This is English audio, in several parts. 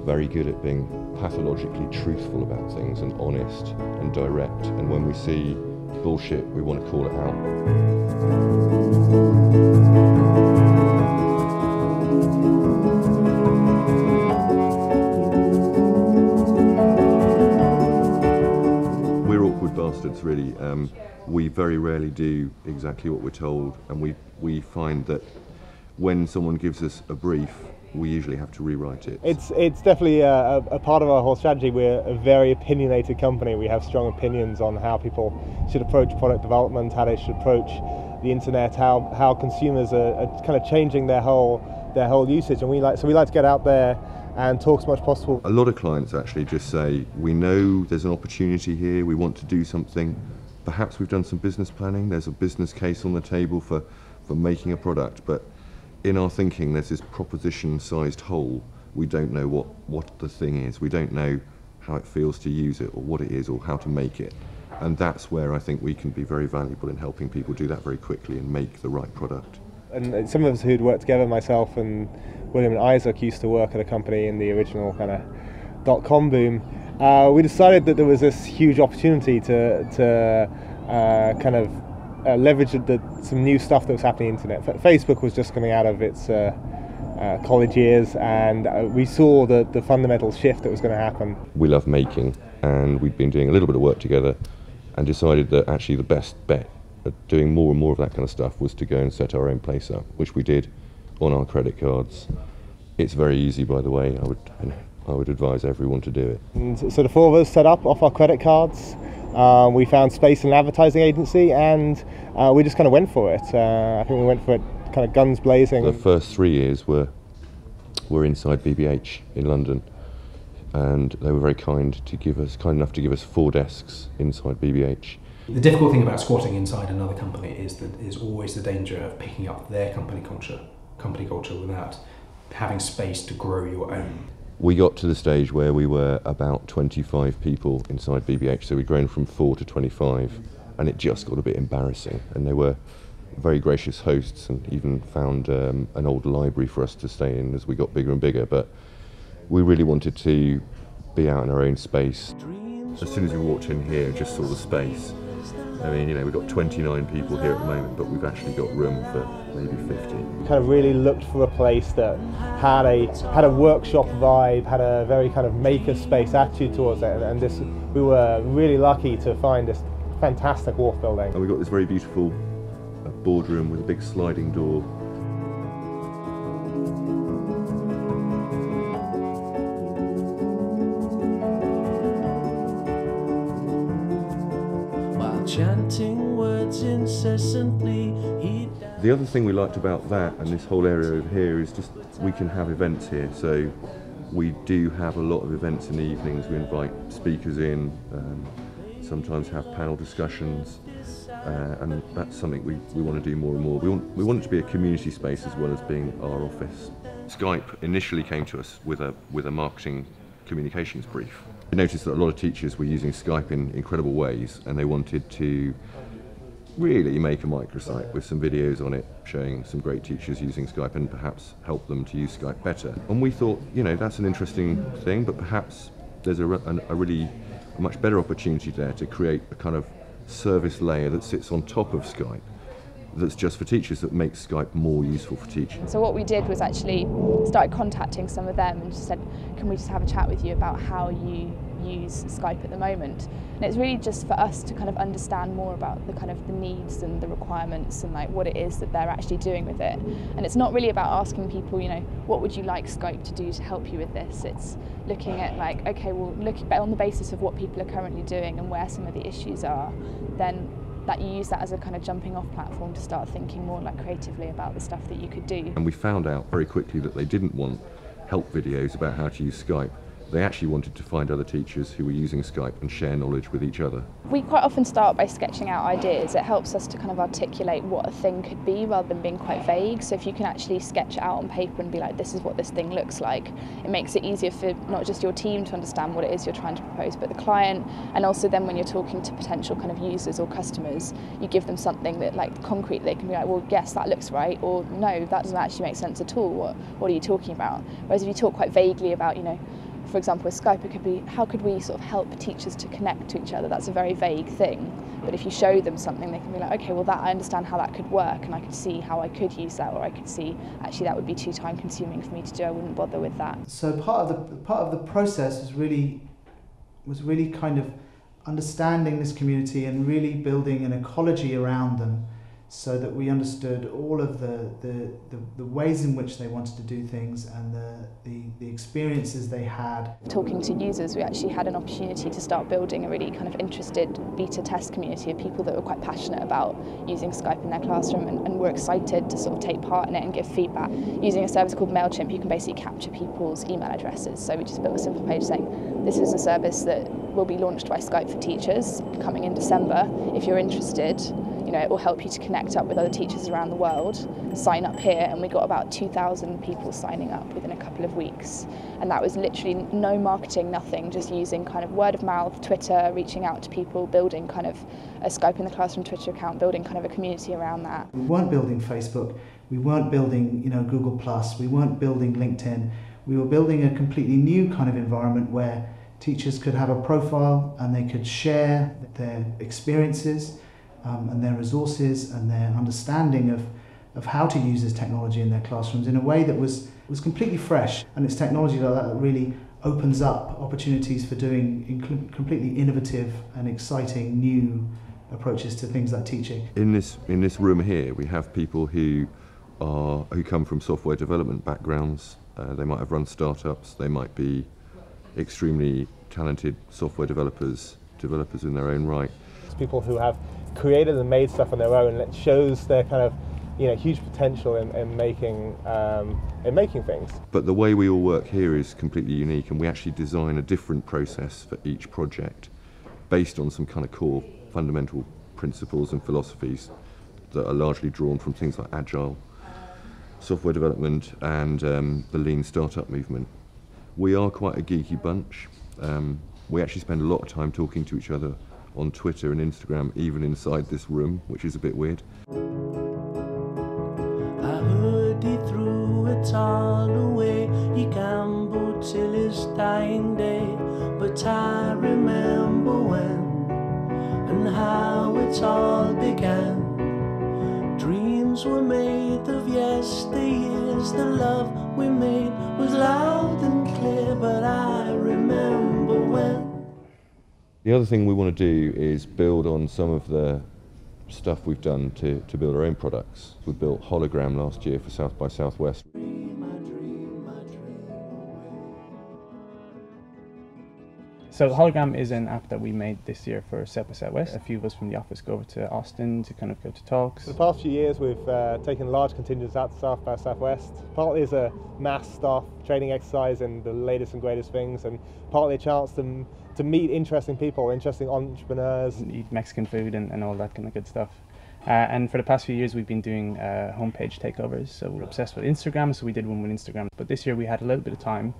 very good at being pathologically truthful about things and honest and direct, and when we see bullshit, we want to call it out. We're awkward bastards, really. We very rarely do exactly what we're told, and we find that when someone gives us a brief, we usually have to rewrite it. It's definitely a part of our whole strategy. We're a very opinionated company. We have strong opinions on how people should approach product development, how they should approach the internet, how consumers are kind of changing their whole usage, and we like to get out there and talk as much as possible. A lot of clients actually just say, we know there's an opportunity here, we want to do something. Perhaps we've done some business planning, there's a business case on the table for making a product, but in our thinking there's this proposition-sized hole. We don't know what the thing is, we don't know how it feels to use it or what it is or how to make it. And that's where I think we can be very valuable in helping people do that very quickly and make the right product. And some of us who'd worked together, myself and William and Isaac, used to work at a company in the original kind of .com boom. We decided that there was this huge opportunity to kind of leverage some new stuff that was happening on the internet. Facebook was just coming out of its college years, and we saw the fundamental shift that was going to happen. We love making, and we'd been doing a little bit of work together and decided that actually the best bet at doing more and more of that kind of stuff was to go and set our own place up, which we did on our credit cards. It's very easy, by the way. I would advise everyone to do it. And so the four of us set up off our credit cards. We found space in an advertising agency, and we just kind of went for it. I think we went for it kind of guns blazing. The first 3 years were inside BBH in London, and they were very kind enough to give us 4 desks inside BBH. The difficult thing about squatting inside another company is always the danger of picking up their company culture without having space to grow your own. We got to the stage where we were about 25 people inside BBH, so we'd grown from 4 to 25, and it just got a bit embarrassing. And they were very gracious hosts and even found an old library for us to stay in as we got bigger and bigger, but we really wanted to be out in our own space. As soon as we walked in here and just saw the space, I mean, we've got 29 people here at the moment, but we've actually got room for maybe 50. We kind of really looked for a place that had a workshop vibe, had a very kind of maker space attitude towards it, and we were really lucky to find this fantastic wharf building. And we've got this very beautiful boardroom with a big sliding door. Chanting words incessantly. The other thing we liked about that and this whole area over here is just we can have events here. So we do have a lot of events in the evenings. We invite speakers in, sometimes have panel discussions, and that's something we want to do more and more. We want it to be a community space as well as being our office. Skype initially came to us with a marketing communications brief. We noticed that a lot of teachers were using Skype in incredible ways, and they wanted to really make a microsite with some videos on it showing some great teachers using Skype and perhaps help them to use Skype better. And we thought, that's an interesting thing, but perhaps there's a much better opportunity there to create a kind of service layer that sits on top of Skype that's just for teachers, that makes Skype more useful for teaching. So what we did was actually started contacting some of them and just said, can we just have a chat with you about how you use Skype at the moment? And it's really just for us to kind of understand more about the kind of the needs and the requirements and like what it is that they're actually doing with it. And it's not really about asking people, what would you like Skype to do to help you with this? It's looking at like, okay, well, on the basis of what people are currently doing and where some of the issues are, then that you use that as a kind of jumping off platform to start thinking more like creatively about the stuff that you could do. And we found out very quickly that they didn't want help videos about how to use Skype. They actually wanted to find other teachers who were using Skype and share knowledge with each other. We quite often start by sketching out ideas. It helps us to kind of articulate what a thing could be rather than being quite vague. So if you can actually sketch it out on paper and be like, this is what this thing looks like, it makes it easier for not just your team to understand what it is you're trying to propose, but the client. And also then when you're talking to potential kind of users or customers, you give them something that like concrete, they can be like, well, yes, that looks right, or no, that doesn't actually make sense at all. What are you talking about? Whereas if you talk quite vaguely about, for example, with Skype, it could be, how could we sort of help teachers to connect to each other? That's a very vague thing. But if you show them something, they can be like, okay, well, I understand how that could work, and I could see how I could use that, or I could see, actually, that would be too time consuming for me to do. I wouldn't bother with that. So part of the process was really kind of understanding this community and really building an ecology around them, so that we understood all of the ways in which they wanted to do things and the experiences they had. Talking to users, we actually had an opportunity to start building a really kind of interested beta test community of people that were quite passionate about using Skype in their classroom and were excited to sort of take part in it and give feedback. Using a service called MailChimp, you can basically capture people's email addresses. So we just built a simple page saying, this is a service that will be launched by Skype for Teachers coming in December. If you're interested, it will help you to connect up with other teachers around the world. Sign up here, and we got about 2,000 people signing up within a couple of weeks. And that was literally no marketing, nothing, just using kind of word of mouth, Twitter, reaching out to people, building kind of a Skype in the Classroom Twitter account, building kind of a community around that. We weren't building Facebook, we weren't building Google+, we weren't building LinkedIn. We were building a completely new kind of environment where teachers could have a profile and they could share their experiences and their resources and their understanding of how to use this technology in their classrooms in a way that was completely fresh. And it's technology like that really opens up opportunities for doing completely innovative and exciting new approaches to things like teaching. In this room here, we have people who come from software development backgrounds. They might have run startups. They might be extremely talented software developers in their own right. It's people who have created and made stuff on their own, and it shows their kind of huge potential in making things. But the way we all work here is completely unique, and we actually design a different process for each project based on some kind of core fundamental principles and philosophies that are largely drawn from things like agile software development and the lean startup movement. We are quite a geeky bunch. We actually spend a lot of time talking to each other on Twitter and Instagram, even inside this room, which is a bit weird. I heard he threw it all away. He gambled till his dying day. But I remember when and how it all began. Dreams were made of yesteryears. The love we made was loud and clear. But I remember when. The other thing we want to do is build on some of the stuff we've done to build our own products. We built Hologram last year for South by Southwest. So Hologram is an app that we made this year for South by Southwest. A few of us from the office go over to Austin to kind of go to talks. For the past few years we've taken large contingents out to South by Southwest, partly as a mass staff training exercise in the latest and greatest things, and partly a chance to meet interesting people, interesting entrepreneurs. Eat Mexican food and all that kind of good stuff. And for the past few years we've been doing homepage takeovers, so we're obsessed with Instagram, so we did one with Instagram. But this year we had a little bit of time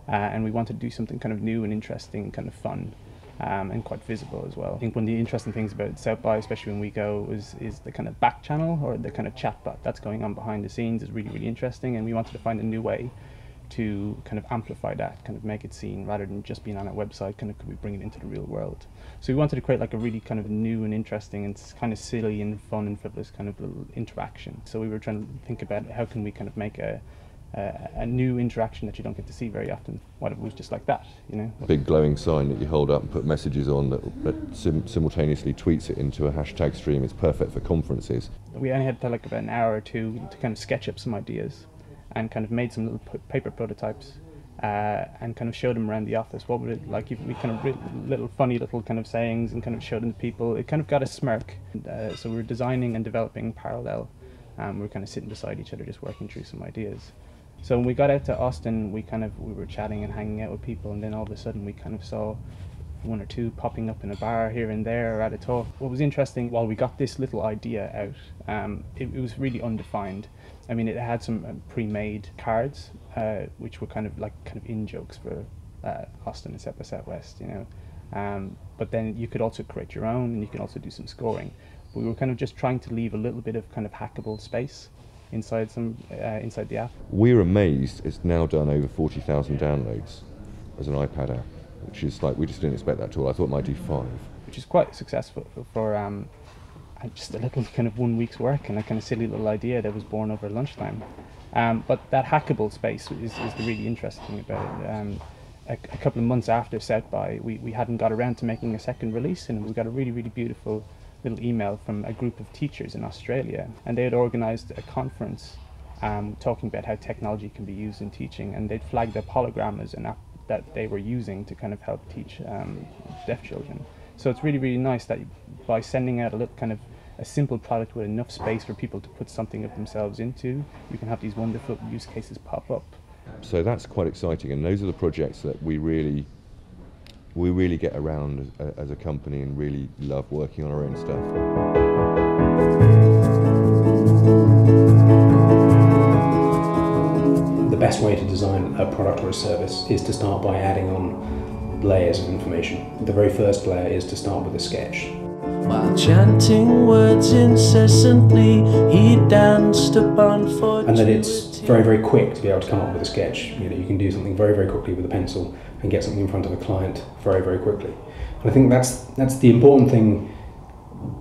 and we wanted to do something kind of new and interesting, kind of fun, and quite visible as well. I think one of the interesting things about South by, especially when we go, is the kind of back channel, or the kind of chat bot that's going on behind the scenes is really, really interesting, and we wanted to find a new way to kind of amplify that, kind of make it seen rather than just being on a website. Kind of could we bring it into the real world? So we wanted to create like a really kind of new and interesting and kind of silly and fun and frivolous kind of little interaction. So we were trying to think about how can we kind of make a new interaction that you don't get to see very often. What if it was just like that, A big glowing sign that you hold up and put messages on that simultaneously tweets it into a hashtag stream. It's perfect for conferences. We only had like about an hour or two to kind of sketch up some ideas and kind of made some little paper prototypes and kind of showed them around the office. What would it like if we kind of little funny little kind of sayings and kind of showed them to people. It kind of got a smirk. So we were designing and developing parallel. We were kind of sitting beside each other just working through some ideas. So when we got out to Austin, we were chatting and hanging out with people, and then all of a sudden we kind of saw one or two popping up in a bar here and there or at a talk. What was interesting, while we got this little idea out, it was really undefined. I mean, it had some pre-made cards, which were kind of in-jokes for Austin and South by Southwest, But then you could also create your own, and you could also do some scoring. We were kind of just trying to leave a little bit of kind of hackable space inside the app. We were amazed. It's now done over 40,000 downloads as an iPad app, which is like, we just didn't expect that at all. I thought it might do 5. Which is quite successful for just a little kind of 1 week's work and a kind of silly little idea that was born over lunchtime. But that hackable space is the really interesting thing about it. A couple of months after South by, we hadn't got around to making a second release, and we got a really, really beautiful little email from a group of teachers in Australia, and they had organised a conference talking about how technology can be used in teaching, and they'd flagged up Hologram as an app that they were using to kind of help teach deaf children. So it's really, really nice that by sending out a little kind of a simple product with enough space for people to put something of themselves into, you can have these wonderful use cases pop up. So that's quite exciting, and those are the projects that we really get around as a company and really love working on our own stuff. The best way to design a product or a service is to start by adding on layers of information. The very first layer is to start with a sketch. While chanting words incessantly, he danced upon fortune. And then it's very, very quick to be able to come up with a sketch. You know, you can do something very, very quickly with a pencil and get something in front of a client very, very quickly. And I think that's the important thing,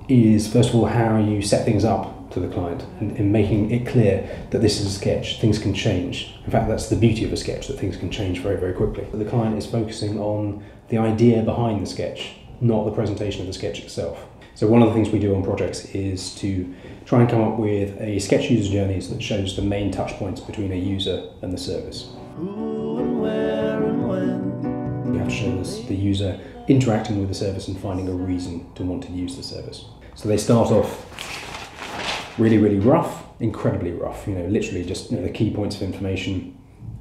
is first of all how you set things up to the client and making it clear that this is a sketch, things can change. In fact, that's the beauty of a sketch, that things can change very, very quickly. The client is focusing on the idea behind the sketch, not the presentation of the sketch itself. So one of the things we do on projects is to try and come up with a sketch user journeys that shows the main touch points between a user and the service. Who and where and when. You have to show us the user interacting with the service and finding a reason to want to use the service. So they start off really, really rough, incredibly rough, you know, literally just, you know, the key points of information.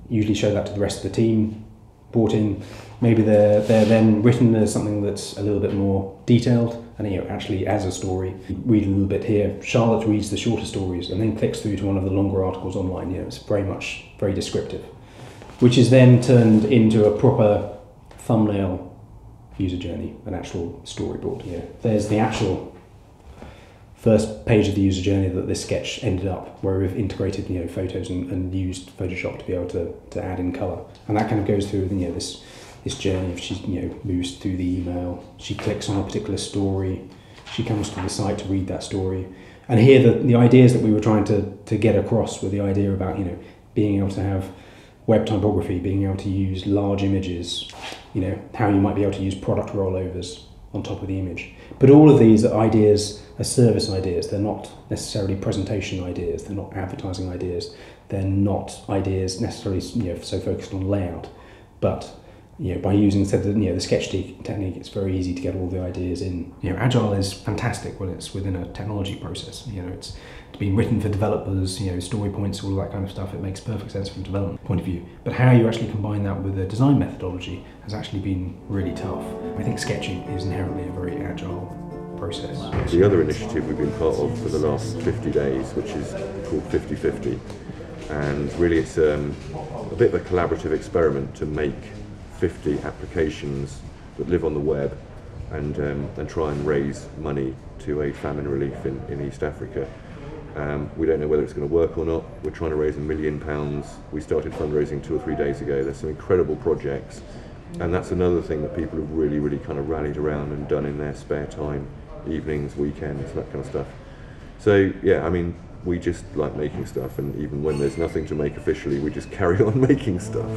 Usually show that to the rest of the team, brought in. Maybe they're then written as something that's a little bit more detailed, and, you know, actually as a story. Read a little bit here. Charlotte reads the shorter stories and then clicks through to one of the longer articles online. You know, it's very descriptive, which is then turned into a proper thumbnail user journey, an actual storyboard. You know, there's the actual first page of the user journey that this sketch ended up, where we've integrated, you know, photos and used Photoshop to be able to add in colour, and that kind of goes through, you know, this journey. If she, you know, moves through the email, she clicks on a particular story, she comes to the site to read that story, and here the ideas that we were trying to get across were the idea about, you know, being able to have web typography, being able to use large images, you know, how you might be able to use product rollovers on top of the image. But all of these are ideas, are service ideas. They're not necessarily presentation ideas. They're not advertising ideas. They're not ideas necessarily, you know, so focused on layout. But, you know, by using, instead of, you know, the sketch technique, it's very easy to get all the ideas in. You know, Agile is fantastic when it's within a technology process. You know, it's been written for developers, you know, story points, all that kind of stuff. It makes perfect sense from a development point of view. But how you actually combine that with a design methodology has actually been really tough. I think sketching is inherently a very agile process. The other initiative we've been part of for the last 50 days, which is called 50/50, and really it's a bit of a collaborative experiment to make 50 applications that live on the web and try and raise money to aid famine relief in East Africa. We don't know whether it's going to work or not. We're trying to raise £1 million. We started fundraising 2 or 3 days ago. There's some incredible projects, and that's another thing that people have really kind of rallied around and done in their spare time, evenings, weekends, that kind of stuff. So yeah, I mean, we just like making stuff, and even when there's nothing to make officially, we just carry on making stuff.